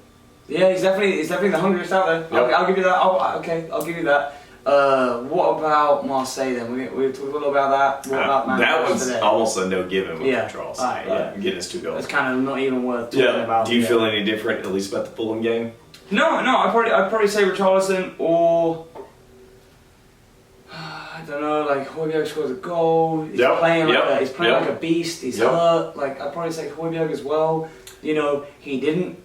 S1: Yeah, he's definitely the hungriest out there.
S2: Yep.
S1: I'll give you that. I'll give you that. What about Marseille then? We talked a little about that. What about Man
S2: that
S1: United
S2: was
S1: today?
S2: almost a no given with
S1: Yeah.
S2: Charleston.
S1: Alright, yeah.
S2: Getting us 2 goals.
S1: That's kind of not even worth talking about.
S2: Do you
S1: yeah.
S2: feel any different, at least about the Fulham game?
S1: No. I'd probably say Richarlison or I don't know. Like Højbjerg scores a goal. He's playing like a beast. He's hurt. Like I'd probably say Højbjerg as well. He didn't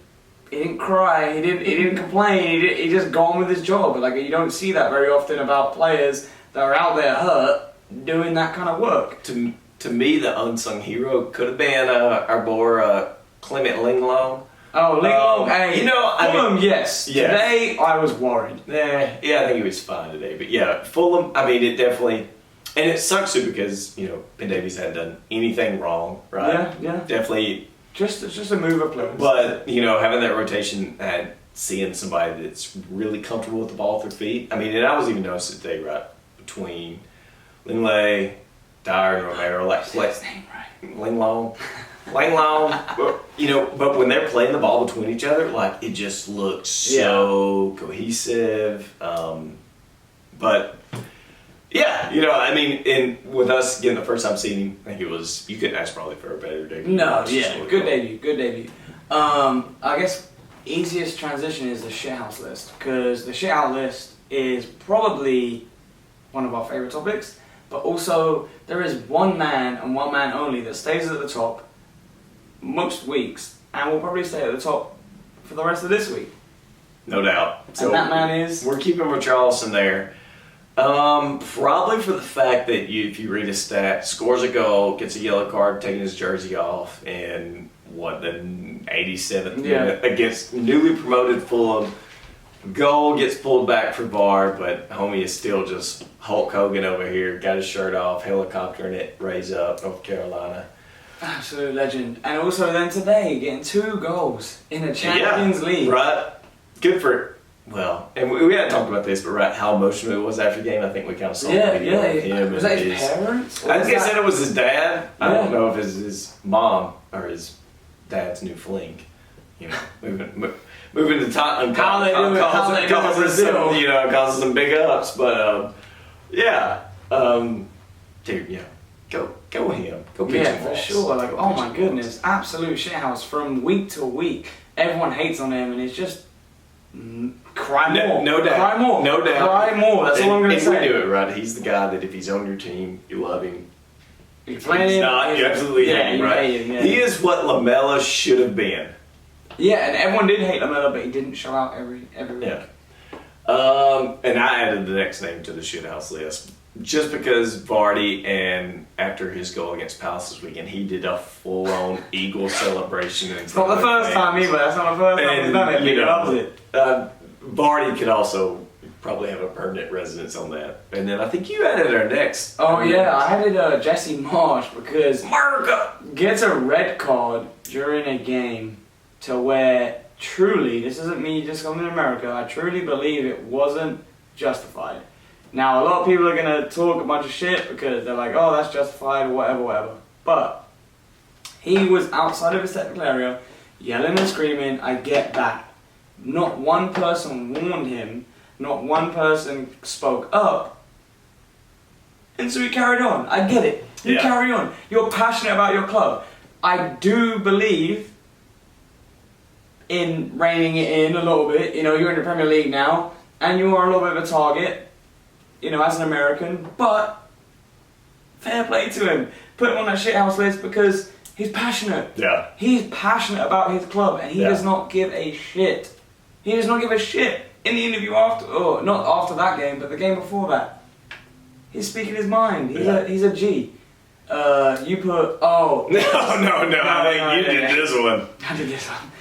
S1: cry. He didn't complain. He just got on with his job. Like you don't see that very often about players that are out there hurt doing that kind of work.
S2: To me, the unsung hero could have been our boy Clement Linglong.
S1: Oh, Linglong. Hey, Fulham. Yes.
S2: Yeah.
S1: Today I was worried.
S2: I think he was fine today. But yeah, Fulham. It definitely, and it sucks too because Ben Davies hadn't done anything wrong, right?
S1: Yeah.
S2: Definitely.
S1: It's just a mover player.
S2: But having that rotation and seeing somebody that's really comfortable with the ball with their feet. And I was even noticing today, right, between Linglet, Dyer, and Romero,
S1: His name right.
S2: Linglong. But when they're playing the ball between each other, like it just looks so cohesive. But Yeah, you know, I mean, with us getting the first time seeing him, I think you couldn't ask probably for a better debut.
S1: No, yeah, good debut. I guess easiest transition is the shithouse list, because the shithouse list is probably one of our favorite topics, but also there is one man and one man only that stays at the top most weeks and will probably stay at the top for the rest of this week.
S2: No doubt. So
S1: and that man is...
S2: We're keeping Richarlison there. Probably for the fact that if you read his stat, scores a goal, gets a yellow card, taking his jersey off, and the 87th minute against newly promoted Fulham. Goal gets pulled back for VAR, but homie is still just Hulk Hogan over here, got his shirt off, helicoptering it, raise up, North Carolina.
S1: Absolute legend. And also then today, getting 2 goals in the Champions League.
S2: Right. Good for... Well, and we hadn't talked about this, but how emotional it was after the game. I think we kind of saw the video of him.
S1: Was that his parents?
S2: I think they said it was his dad. I don't know if it's his mom or his dad's new fling. You know, moving to Tottenham. Causes some big ups. But dude, yeah, go with him. Go pitch him
S1: for sure. Like, oh my goodness, absolute shithouse from week to week. Everyone hates on him, and it's just. Cry more.
S2: No doubt.
S1: Cry more.
S2: No doubt.
S1: Cry more. That's all I'm going to say.
S2: We do it, right? He's the guy that if he's on your team, you love him.
S1: He's not.
S2: You absolutely hate him, right? He is what Lamella should have been.
S1: Yeah, and everyone did hate Lamella, but he didn't show out every week.
S2: Yeah. And I added the next name to the shithouse list just because Vardy, and after his goal against Palace this weekend, he did a full-on Eagle celebration.
S1: It's not the first time either. That's not the first time he's done it. He loves it.
S2: Vardy could also probably have a permanent residence on that. And then I think you added our next.
S1: Oh yeah, I added Jesse Marsh because America gets a red card during a game to where truly, this isn't me just coming to America, I truly believe it wasn't justified. Now a lot of people are going to talk a bunch of shit because they're like, oh that's justified or whatever. But he was outside of his technical area, yelling and screaming, I get that. Not one person warned him, not one person spoke up, and so he carried on. I get it. You carry on. You're passionate about your club. I do believe in reining it in a little bit. You know, you're in the Premier League now, and you are a little bit of a target, you know, as an American, but fair play to him. Put him on that shithouse list because he's passionate.
S2: Yeah.
S1: He's passionate about his club, and he does not give a shit. He does not give a shit. In the interview after, not after that game, but the game before that, he's speaking his mind. He's a G. You put
S2: No. I think you did this one.
S1: I did this one.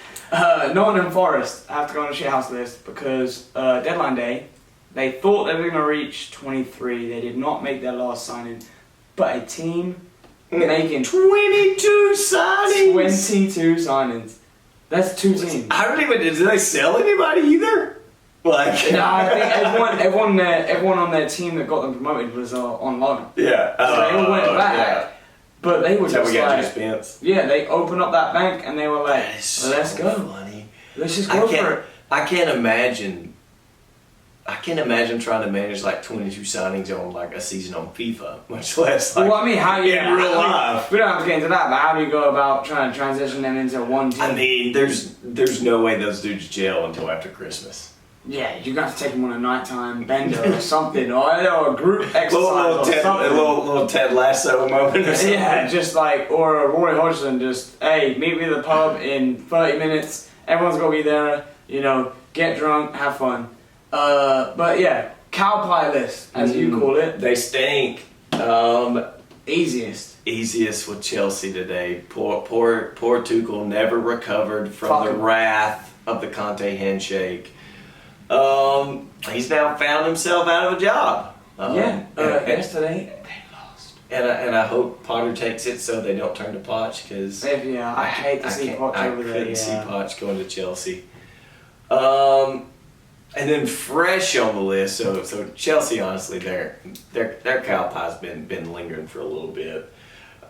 S1: Nottingham Forest have to go on the shithouse list because deadline day, they thought they were going to reach 23. They did not make their last signing, but a team making
S2: 22 signings.
S1: 22 signings. That's 2 teams.
S2: I don't even. Did they sell anybody either? Like,
S1: no, I think everyone on their team that got them promoted was on loan.
S2: Yeah,
S1: so they all went back. Yeah. But they were just
S2: like,
S1: they opened up that bank and they were like, let's go.
S2: Funny.
S1: Let's just go for it.
S2: I can't imagine trying to manage like 22 signings on like a season on FIFA, much less like.
S1: Well, I mean, how do you
S2: in real life?
S1: We don't have to get into that, but how do you go about trying to transition them into one team?
S2: I mean, there's no way those dudes jail until after Christmas.
S1: Yeah, you're gonna have to take them on a nighttime bender or something, or a group exercise
S2: a little Ted Lasso moment or something.
S1: Yeah, just like, or a Roy Hodgson, just, hey, meet me at the pub in 30 minutes, everyone's gonna be there, you know, get drunk, have fun. But yeah, cow pie list, as you call it.
S2: They stink. Easiest with Chelsea today. Poor Tuchel never recovered from the wrath of the Conte handshake. He's now found himself out of a job.
S1: Yesterday they lost.
S2: And I hope Potter takes it so they don't turn to Poch because
S1: I hate to see Poch over there.
S2: I couldn't see Poch going to Chelsea. And then fresh on the list, so Chelsea, honestly, their cow pie's been lingering for a little bit.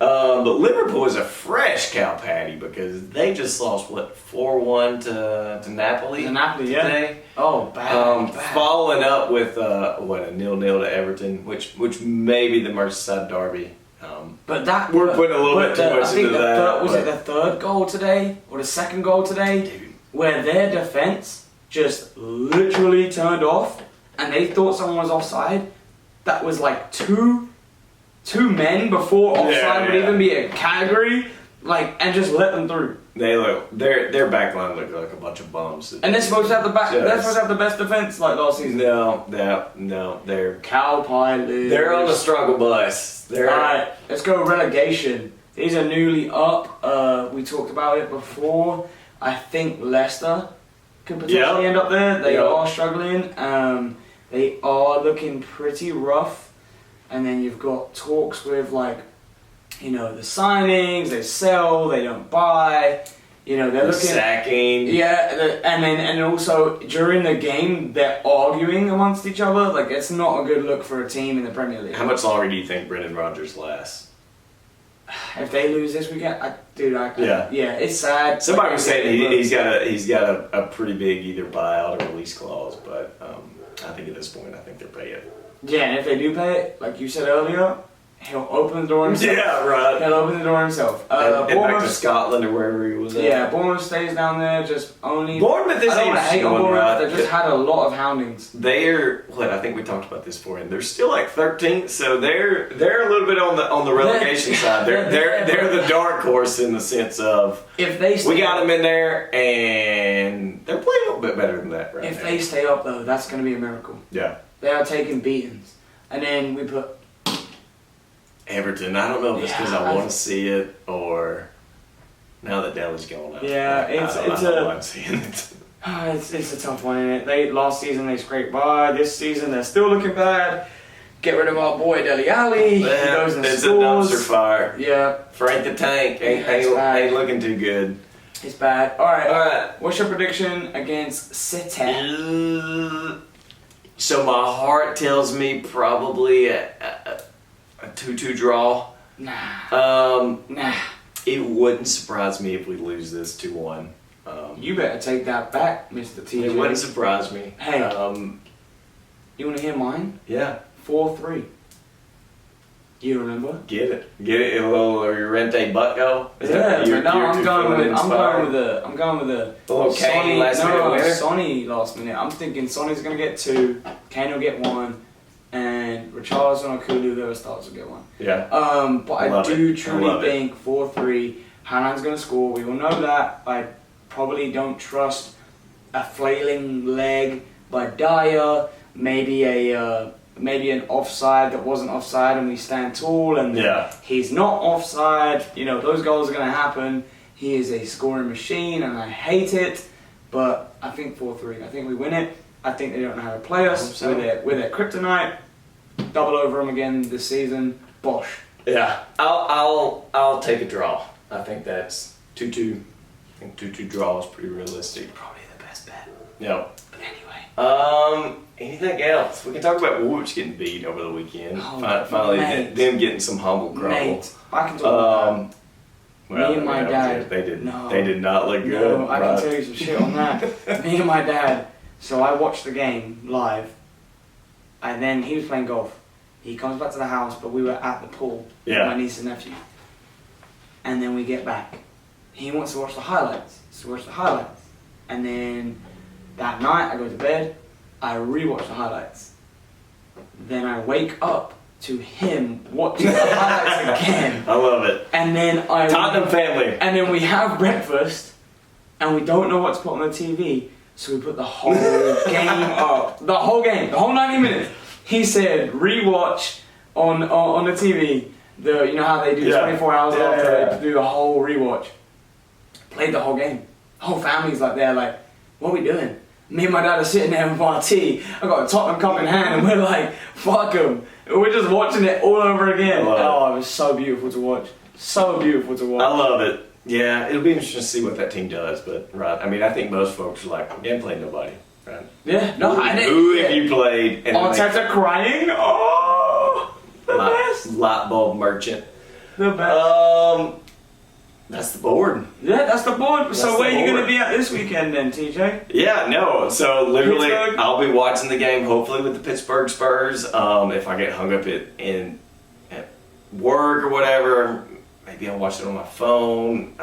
S2: But Liverpool is a fresh cow patty because they just lost, 4-1 to Napoli?
S1: To Napoli, yeah.
S2: Today.
S1: Oh, bad.
S2: Following up with, a 0-0 to Everton, which may be the Merseyside derby.
S1: But that
S2: we're putting a little bit too much into that.
S1: Was it the third goal today or the second goal today?
S2: Dude.
S1: Where their defense just literally turned off and they thought someone was offside. That was like two men before offside would even be a category, and just let them through.
S2: Their back line looked like a bunch of bums.
S1: And they're supposed to have they're supposed to have the best defense like last season.
S2: No, they're
S1: cow pilots.
S2: They're on the struggle bus.
S1: Alright, let's go relegation. These are newly up. We talked about it before. I think Leicester could potentially end up there. They are struggling. They are looking pretty rough. And then you've got talks with the signings, they sell, they don't buy. They're looking
S2: sacking.
S1: Yeah, and then also during the game they're arguing amongst each other. It's not a good look for a team in the Premier League.
S2: How much longer do you think Brendan Rodgers lasts?
S1: If they lose this weekend, it's sad.
S2: Somebody was saying he's got a pretty big either buyout or release clause, but I think at this point they'll pay it.
S1: Yeah, and if they do pay it, like you said earlier, he'll open the door himself.
S2: Yeah, right.
S1: He'll open the door himself.
S2: And back to Scotland or wherever he was at.
S1: Yeah, Bournemouth stays down there.
S2: Bournemouth is interesting one, right?
S1: They've just had a lot of houndings.
S2: They're I think we talked about this before, and they're still 13th, so they're a little bit on the relegation side. They're the dark horse in the sense of we got them in there, and they're playing a little bit better than that right now.
S1: If they stay up though, that's going to be a miracle.
S2: Yeah.
S1: They are taking beatings. And then we put
S2: Everton. I don't know if it's because I want to see it or now that Dele's gone out.
S1: Yeah,
S2: I'm seeing it.
S1: It's a tough one, isn't it? Last season they scraped by. This season they're still looking bad. Get rid of our boy Dele Alli. He goes and
S2: it's
S1: scores.
S2: A dumpster fire.
S1: Yeah.
S2: Frank the Tank ain't looking too good.
S1: It's bad. All right. What's your prediction against City?
S2: So my heart tells me probably a 2-2 draw.
S1: Nah.
S2: It wouldn't surprise me if we lose this 2-1.
S1: You better take that back, Mr. TJ.
S2: It wouldn't surprise me.
S1: Hey, you want to hear mine?
S2: Yeah.
S1: 4-3. You remember?
S2: Get it. A little Llorente Bucko.
S1: I'm going with a
S2: little Kane last minute winner.
S1: Sonny last minute. I'm thinking Sonny's gonna get 2, Kane will get 1, and Richarlison or Kulu, whoever starts will get 1.
S2: Yeah.
S1: But I do truly think 4-3. Hanan's gonna score. We all know that. I probably don't trust a flailing leg by Dyer. Maybe an offside that wasn't offside and we stand tall and he's not offside. Those goals are going to happen. He is a scoring machine and I hate it, but I think 4-3. I think we win it. I think they don't know how to play us. We're their kryptonite. Double over them again this season. Bosh.
S2: Yeah, I'll take a draw. I think that's 2-2. I think 2-2 draw is pretty realistic.
S1: Probably the best bet.
S2: Yeah.
S1: But anyway.
S2: Anything else? We can talk about Woolwich getting beat over the weekend. Finally, them getting some humble grumble.
S1: Mate, I can talk about
S2: me
S1: and my dad.
S2: They did not look good.
S1: No, I can tell you some shit on that. Me and my dad. So I watched the game live, and then he was playing golf. He comes back to the house, but we were at the pool with my niece and nephew. And then we get back. He wants to watch the highlights. And then that night I go to bed. I rewatch the highlights. Then I wake up to him watching the highlights again.
S2: I love it.
S1: And then
S2: Tottenham family.
S1: And then we have breakfast, and we don't know what to put on the TV, so we put the whole game up. The whole 90 minutes. He said rewatch on the TV. You know how they do 24 hours after they do the whole rewatch. Played the whole game. The whole family's there what are we doing? Me and my dad are sitting there with our tea. I got a Tottenham cup in hand and we're like, fuck them. We're just watching it all over again. It was so beautiful to watch. I
S2: love it. Yeah, it'll be interesting to see what that team does. But, I think most folks are like, we didn't play nobody. Right?
S1: Yeah, no, I didn't.
S2: Who have you played?
S1: Arteta crying. Oh, the best.
S2: Light bulb merchant.
S1: The best.
S2: That's the board.
S1: Yeah, that's the board.
S2: That's
S1: so
S2: the
S1: where are you going to
S2: board.
S1: be at this weekend then, TJ?
S2: Yeah, no. So literally,
S1: Pittsburgh.
S2: I'll be watching the game. Hopefully with the Pittsburgh Spurs. If I get hung up at work or whatever, maybe I'll watch it on my phone.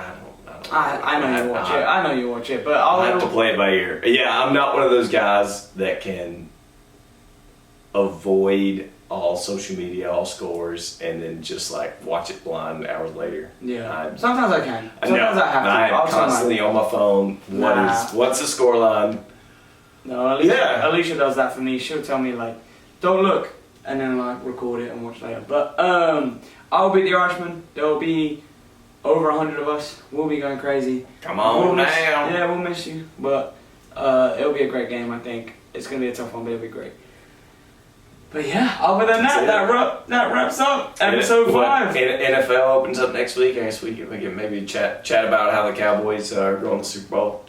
S1: I know you watch it. I know you watch it, but
S2: I'll have to play it by ear. Yeah, I'm not one of those guys that can avoid all social media, all scores, and then just like watch it blind hours later.
S1: Yeah. Sometimes I can.
S2: I
S1: Sometimes I have to.
S2: I'm constantly on my phone. What's the score line?
S1: No, Alicia does that for me. She'll tell me like, don't look, and then like record it and watch later. But I'll beat the Irishman. There'll be over 100 of us. We'll be going crazy.
S2: Come on now.
S1: Yeah, we'll miss you, but it'll be a great game. I think it's gonna be a tough one, but it'll be great. But yeah, other than that wraps up episode 5.
S2: NFL opens up next week. I guess we can maybe chat about how the Cowboys are going to the Super Bowl.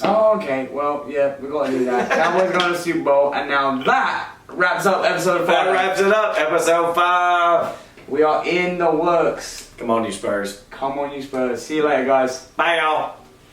S1: Oh, okay. Well, yeah, we're going to do that. Cowboys going to the Super Bowl, and now that wraps up episode 5.
S2: That wraps it up, episode 5.
S1: We are in the works.
S2: Come on, you Spurs.
S1: Come on, you Spurs. See you later, guys.
S2: Bye, y'all.